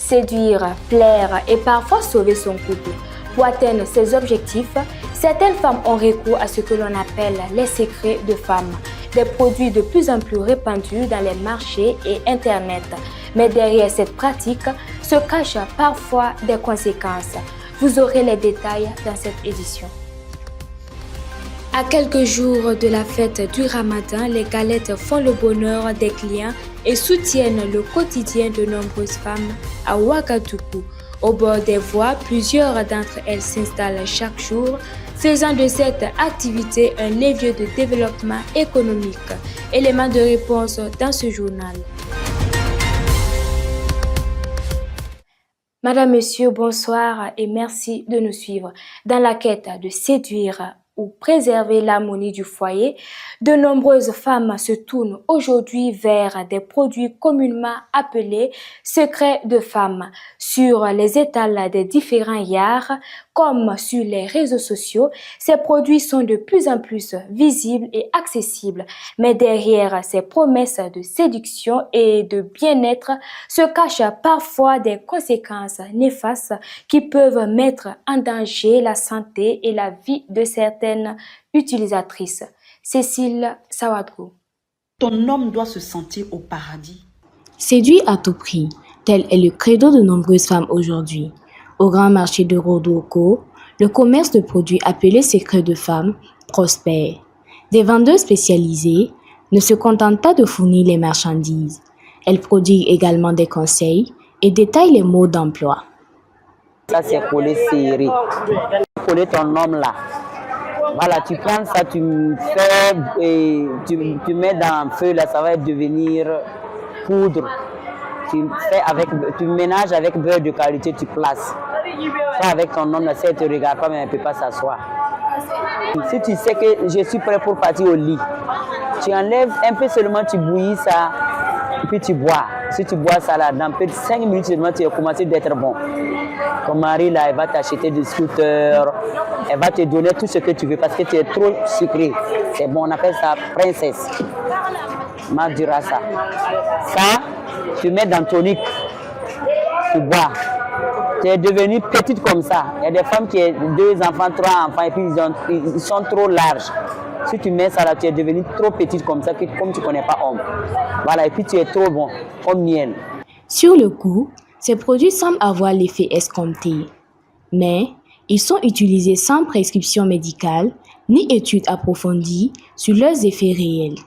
séduire, plaire et parfois sauver son couple. Pour atteindre ces objectifs, certaines femmes ont recours à ce que l'on appelle les secrets de femmes, des produits de plus en plus répandus dans les marchés et Internet. Mais derrière cette pratique se cachent parfois des conséquences. Vous aurez les détails dans cette édition. À quelques jours de la fête du Ramadan, les galettes font le bonheur des clients et soutiennent le quotidien de nombreuses femmes à Ouagadougou. Au bord des voies, plusieurs d'entre elles s'installent chaque jour, faisant de cette activité un levier de développement économique. Élément de réponse dans ce journal. Madame, Monsieur, bonsoir et merci de nous suivre. Dans la quête de séduire ou préserver l'harmonie du foyer, de nombreuses femmes se tournent aujourd'hui vers des produits communément appelés secrets de femmes. Sur les étals des différents yards, comme sur les réseaux sociaux, ces produits sont de plus en plus visibles et accessibles. Mais derrière ces promesses de séduction et de bien-être se cachent parfois des conséquences néfastes qui peuvent mettre en danger la santé et la vie de certaines utilisatrices. Cécile Sawadgo. Ton homme doit se sentir au paradis. Séduit à tout prix, tel est le credo de nombreuses femmes aujourd'hui. Au grand marché de Rodoko, le commerce de produits appelés secrets de femmes prospère. Des vendeuses spécialisées ne se contentent pas de fournir les marchandises. Elles prodiguent également des conseils et détaillent les modes d'emploi. Ça c'est collé serré. Coller ton homme là. Voilà, tu prends ça, tu fais et tu mets dans le feu là, ça va devenir poudre. Tu ménages avec beurre de qualité, tu places. Ça avec ton homme là, si elle te regarde pas, mais elle ne peut pas s'asseoir. Si tu sais que je suis prêt pour partir au lit, tu enlèves un peu seulement, tu bouillis ça, et puis tu bois. Si tu bois ça là, dans 5 minutes seulement, tu vas commencer d'être bon. Ton mari là, elle va t'acheter des scooters, elle va te donner tout ce que tu veux parce que tu es trop sucré. C'est bon, on appelle ça princesse. Madurasa. Ça, tu mets dans ton tonique, tu bois. Tu es devenue petite comme ça. Il y a des femmes qui ont 2 enfants, 3 enfants et puis ils sont trop larges. Si tu mets ça là, tu es devenue trop petite comme ça, comme tu ne connais pas homme. Voilà, et puis tu es trop bon, comme miel. Sur le coup, ces produits semblent avoir l'effet escompté. Mais ils sont utilisés sans prescription médicale ni études approfondies sur leurs effets réels.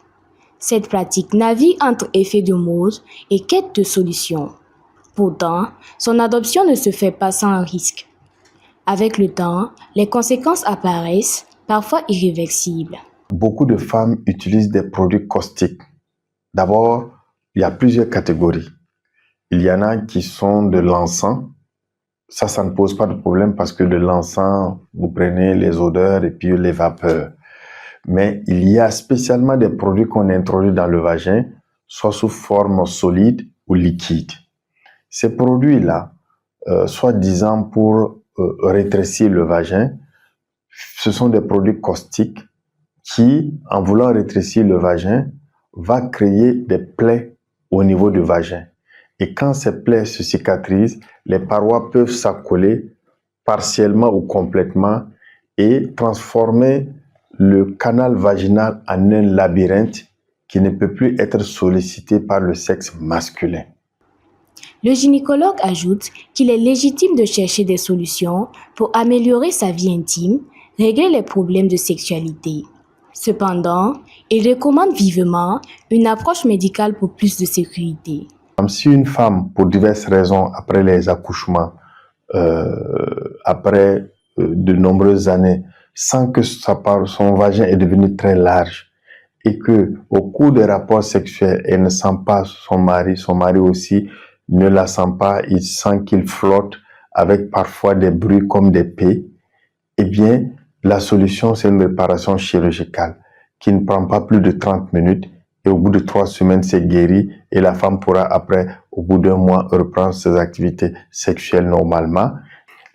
Cette pratique navigue entre effets de mode et quête de solutions. Pourtant, son adoption ne se fait pas sans risque. Avec le temps, les conséquences apparaissent, parfois irréversibles. Beaucoup de femmes utilisent des produits caustiques. D'abord, il y a plusieurs catégories. Il y en a qui sont de l'encens. Ça ne pose pas de problème parce que de l'encens, vous prenez les odeurs et puis les vapeurs. Mais il y a spécialement des produits qu'on introduit dans le vagin, soit sous forme solide ou liquide. Ces produits-là, soi-disant pour rétrécir le vagin, ce sont des produits caustiques qui, en voulant rétrécir le vagin, va créer des plaies au niveau du vagin. Et quand ces plaies se cicatrisent, les parois peuvent s'accoler partiellement ou complètement et transformer le canal vaginal en un labyrinthe qui ne peut plus être sollicité par le sexe masculin. Le gynécologue ajoute qu'il est légitime de chercher des solutions pour améliorer sa vie intime, régler les problèmes de sexualité. Cependant, il recommande vivement une approche médicale pour plus de sécurité. Si une femme, pour diverses raisons, après les accouchements, après de nombreuses années, sent que son vagin est devenu très large et que au cours des rapports sexuels, elle ne sent pas son mari aussi ne la sent pas, il sent qu'il flotte avec parfois des bruits comme des pets, eh bien, la solution, c'est une réparation chirurgicale qui ne prend pas plus de 30 minutes et au bout de 3 semaines, c'est guéri et la femme pourra après, au bout d'1 mois, reprendre ses activités sexuelles normalement.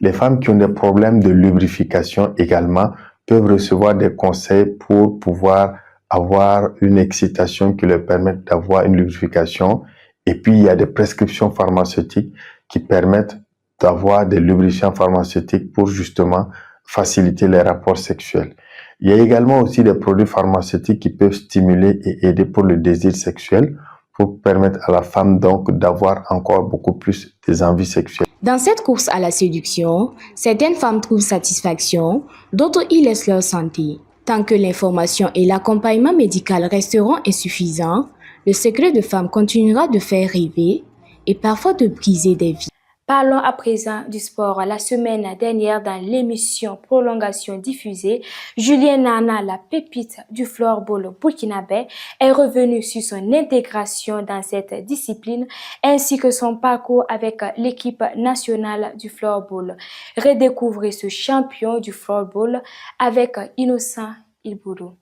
Les femmes qui ont des problèmes de lubrification également peuvent recevoir des conseils pour pouvoir avoir une excitation qui leur permette d'avoir une lubrification. Et puis, il y a des prescriptions pharmaceutiques qui permettent d'avoir des lubrifiants pharmaceutiques pour justement faciliter les rapports sexuels. Il y a également aussi des produits pharmaceutiques qui peuvent stimuler et aider pour le désir sexuel, pour permettre à la femme donc d'avoir encore beaucoup plus des envies sexuelles. Dans cette course à la séduction, certaines femmes trouvent satisfaction, d'autres y laissent leur santé. Tant que l'information et l'accompagnement médical resteront insuffisants, le secret de femme continuera de faire rêver et parfois de briser des vies. Parlons à présent du sport. La semaine dernière, dans l'émission Prolongation diffusée, Julien Nana, la pépite du floorball burkinabé, est revenu sur son intégration dans cette discipline ainsi que son parcours avec l'équipe nationale du floorball. Redécouvrez ce champion du floorball avec Innocent Ilboudou.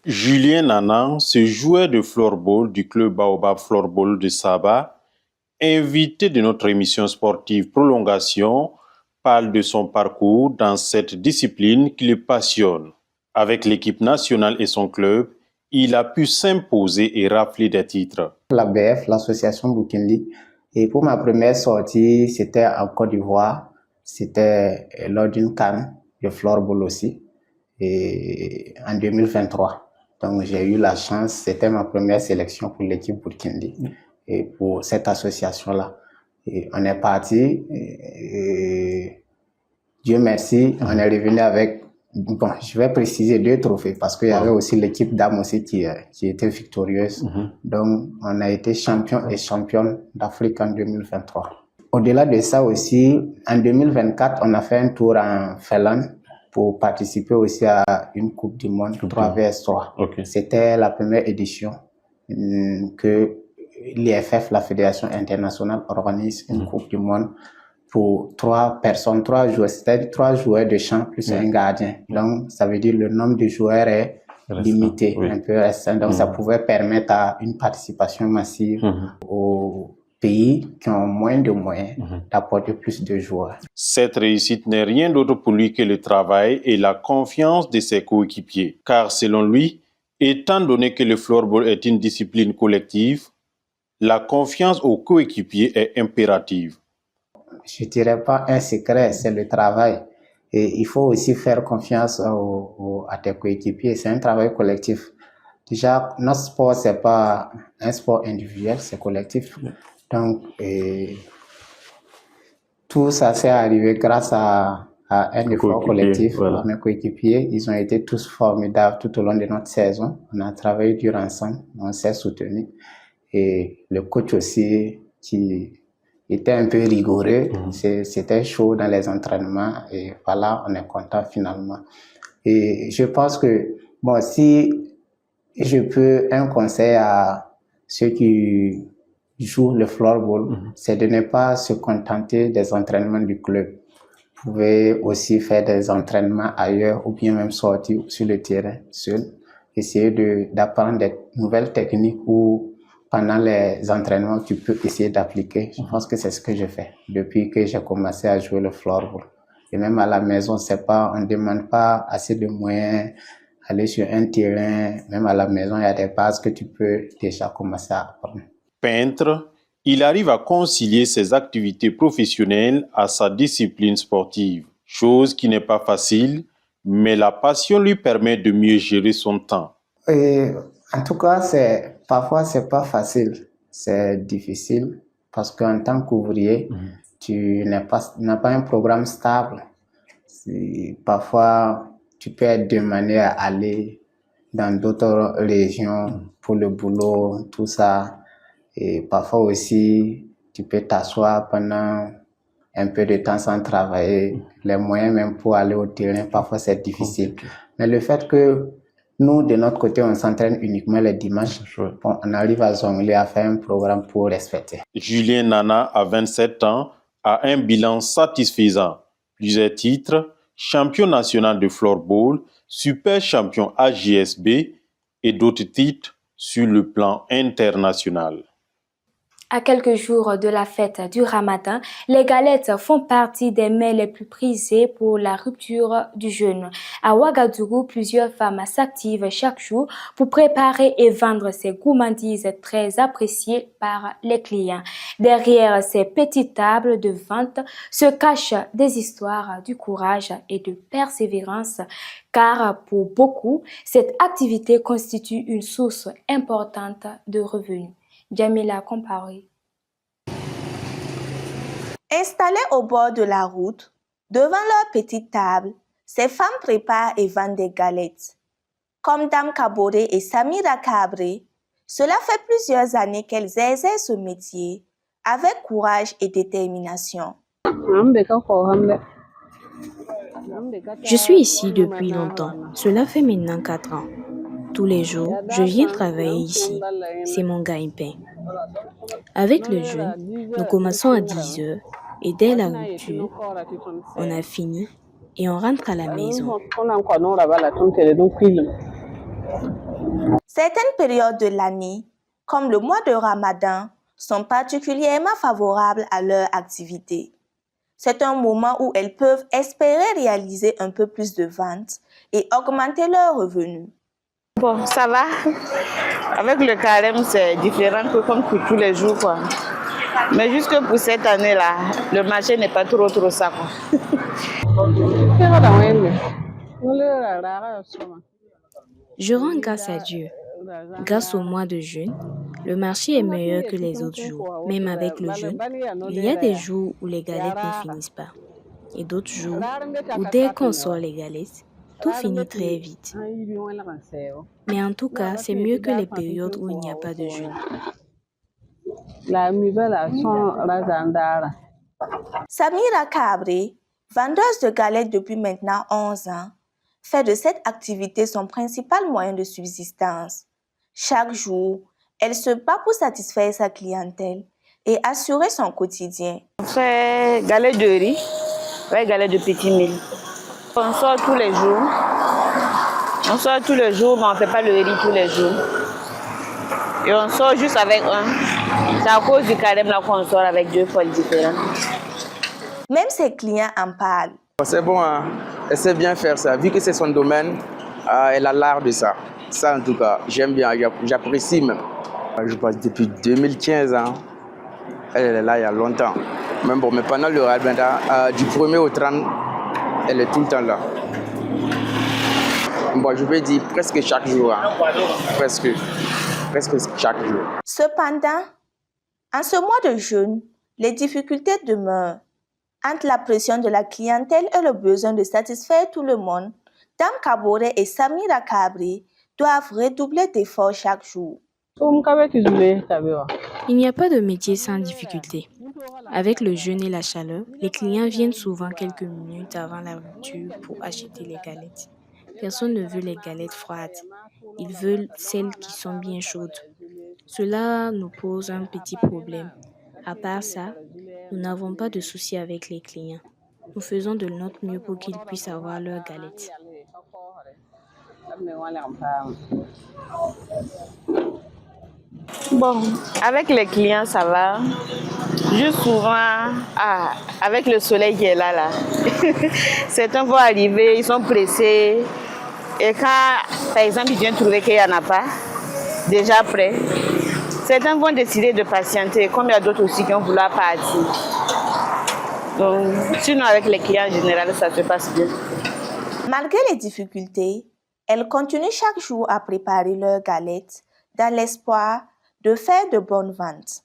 Julien Nana, ce joueur de floorball du club Baobab Floorball de Saba, invité de notre émission sportive Prolongation, parle de son parcours dans cette discipline qui le passionne. Avec l'équipe nationale et son club, il a pu s'imposer et rafler des titres. L'ABF, l'association Burkindi, et pour ma première sortie, c'était en Côte d'Ivoire, c'était lors d'une CAN de floorball aussi, et en 2023. Donc j'ai eu la chance, c'était ma première sélection pour l'équipe Burkindi. Et pour cette association-là. Et on est parti, et Dieu merci, on est revenu avec, bon, je vais préciser 2 trophées parce qu'il y avait aussi l'équipe dames aussi qui était victorieuse. Donc, on a été champion et championne d'Afrique en 2023. Au-delà de ça aussi, en 2024, on a fait un tour en Finlande pour participer aussi à une Coupe du Monde 3vs3. C'était la première édition que l'IFF, la Fédération internationale, organise une Coupe du Monde pour 3 personnes, 3 joueurs, c'est-à-dire 3 joueurs de champ plus un gardien. Donc, ça veut dire le nombre de joueurs est limité, un peu restreint. Donc, ça pouvait permettre à une participation massive aux pays qui ont moins de moyens d'apporter plus de joueurs. Cette réussite n'est rien d'autre pour lui que le travail et la confiance de ses coéquipiers. Car selon lui, étant donné que le floorball est une discipline collective, la confiance aux coéquipiers est impérative. Je ne dirais pas un secret, c'est le travail. Et il faut aussi faire confiance à tes coéquipiers. C'est un travail collectif. Déjà, notre sport, ce n'est pas un sport individuel, c'est collectif. Donc, tout ça s'est arrivé grâce à un effort collectif. Voilà. Mes coéquipiers, ils ont été tous formidables tout au long de notre saison. On a travaillé dur ensemble, on s'est soutenus. Et le coach aussi, qui était un peu rigoureux, c'était chaud dans les entraînements et voilà, on est content finalement. Et je pense que, bon, si je peux, un conseil à ceux qui jouent le floorball, c'est de ne pas se contenter des entraînements du club. Vous pouvez aussi faire des entraînements ailleurs ou bien même sortir sur le terrain seul, essayer d'apprendre des nouvelles techniques ou pendant les entraînements, tu peux essayer d'appliquer. Je pense que c'est ce que je fais depuis que j'ai commencé à jouer le floorball. Et même à la maison, on ne demande pas assez de moyens, aller sur un terrain. Même à la maison, il y a des bases que tu peux déjà commencer à apprendre. Peintre, il arrive à concilier ses activités professionnelles à sa discipline sportive. Chose qui n'est pas facile, mais la passion lui permet de mieux gérer son temps. En tout cas, parfois, c'est pas facile. C'est difficile parce qu'en tant qu'ouvrier, tu n'as pas un programme stable. Parfois, tu peux être demandé à aller dans d'autres régions pour le boulot, tout ça. Et parfois aussi, tu peux t'asseoir pendant un peu de temps sans travailler. Les moyens même pour aller au terrain, parfois c'est difficile. Mais le fait que nous, de notre côté, on s'entraîne uniquement les dimanches. Bon, on arrive à jongler, à faire un programme pour respecter. Julien Nana, à 27 ans, a un bilan satisfaisant. Plusieurs titres, champion national de floorball, super champion AJSB et d'autres titres sur le plan international. À quelques jours de la fête du Ramadan, les galettes font partie des mets les plus prisés pour la rupture du jeûne. À Ouagadougou, plusieurs femmes s'activent chaque jour pour préparer et vendre ces gourmandises très appréciées par les clients. Derrière ces petites tables de vente se cachent des histoires du courage et de persévérance, car pour beaucoup, cette activité constitue une source importante de revenus. Jamila Comparé. Installées au bord de la route, devant leur petite table, ces femmes préparent et vendent des galettes. Comme Dame Kaboré et Samira Kabré, cela fait plusieurs années qu'elles exercent ce métier avec courage et détermination. Je suis ici depuis longtemps. Cela fait maintenant 4 ans. Tous les jours, je viens travailler ici. C'est mon gagne-pain. Avec le jeûne, nous commençons à 10 heures et dès la rupture, on a fini et on rentre à la maison. Certaines périodes de l'année, comme le mois de Ramadan, sont particulièrement favorables à leur activité. C'est un moment où elles peuvent espérer réaliser un peu plus de ventes et augmenter leurs revenus. Bon, ça va. Avec le carême, c'est différent que comme pour tous les jours, quoi. Mais jusque pour cette année-là, le marché n'est pas trop ça, quoi. Je rends grâce à Dieu. Grâce au mois de jeûne, le marché est meilleur que les autres jours. Même avec le jeûne, il y a des jours où les galettes ne finissent pas. Et d'autres jours où dès qu'on sort les galettes, tout finit très vite. Mais en tout cas, c'est mieux que les périodes où il n'y a pas de jeûne. Samira Kabré, vendeuse de galettes depuis maintenant 11 ans, fait de cette activité son principal moyen de subsistance. Chaque jour, elle se bat pour satisfaire sa clientèle et assurer son quotidien. On fait galettes de riz, galettes de petits mille. On sort tous les jours. On sort tous les jours, mais on ne fait pas le riz tous les jours. Et on sort juste avec un. C'est à cause du carême là qu'on sort avec 2 folles différentes. Même ses clients en parlent. C'est bon, hein. Elle sait bien faire ça. Vu que c'est son domaine, elle a l'art de ça. Ça, en tout cas, j'aime bien, j'apprécie même. Je passe depuis 2015, hein. Elle est là il y a longtemps. Même bon, mais pendant le Ramadan, du 1er au 30, elle est tout le temps là. Bon, je peux dire presque chaque jour. Hein. Presque chaque jour. Cependant, en ce mois de jeûne, les difficultés demeurent. Entre la pression de la clientèle et le besoin de satisfaire tout le monde, Dame Kaboré et Samira Kabré doivent redoubler d'efforts chaque jour. Il n'y a pas de métier sans difficulté. Avec le jeûne et la chaleur, les clients viennent souvent quelques minutes avant la rupture pour acheter les galettes. Personne ne veut les galettes froides. Ils veulent celles qui sont bien chaudes. Cela nous pose un petit problème. À part ça, nous n'avons pas de soucis avec les clients. Nous faisons de notre mieux pour qu'ils puissent avoir leurs galettes. Bon, avec les clients, ça va. Juste souvent, avec le soleil qui est là. Certains vont arriver, ils sont pressés. Et quand, par exemple, ils viennent trouver qu'il n'y en a pas, déjà prêt, certains vont décider de patienter, comme il y a d'autres aussi qui vont vouloir partir. Donc, sinon, avec les clients en général, ça se passe bien. Malgré les difficultés, elles continuent chaque jour à préparer leurs galettes dans l'espoir de faire de bonnes ventes.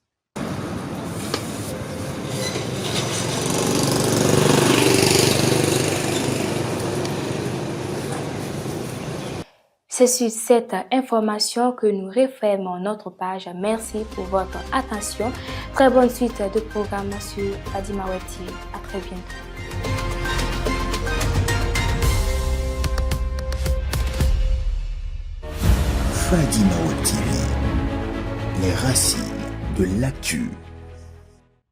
C'est sur cette information que nous refermons notre page. Merci pour votre attention. Très bonne suite de programme sur Fadima Web TV. À très bientôt. Fadima Web TV, les racines de l'actu.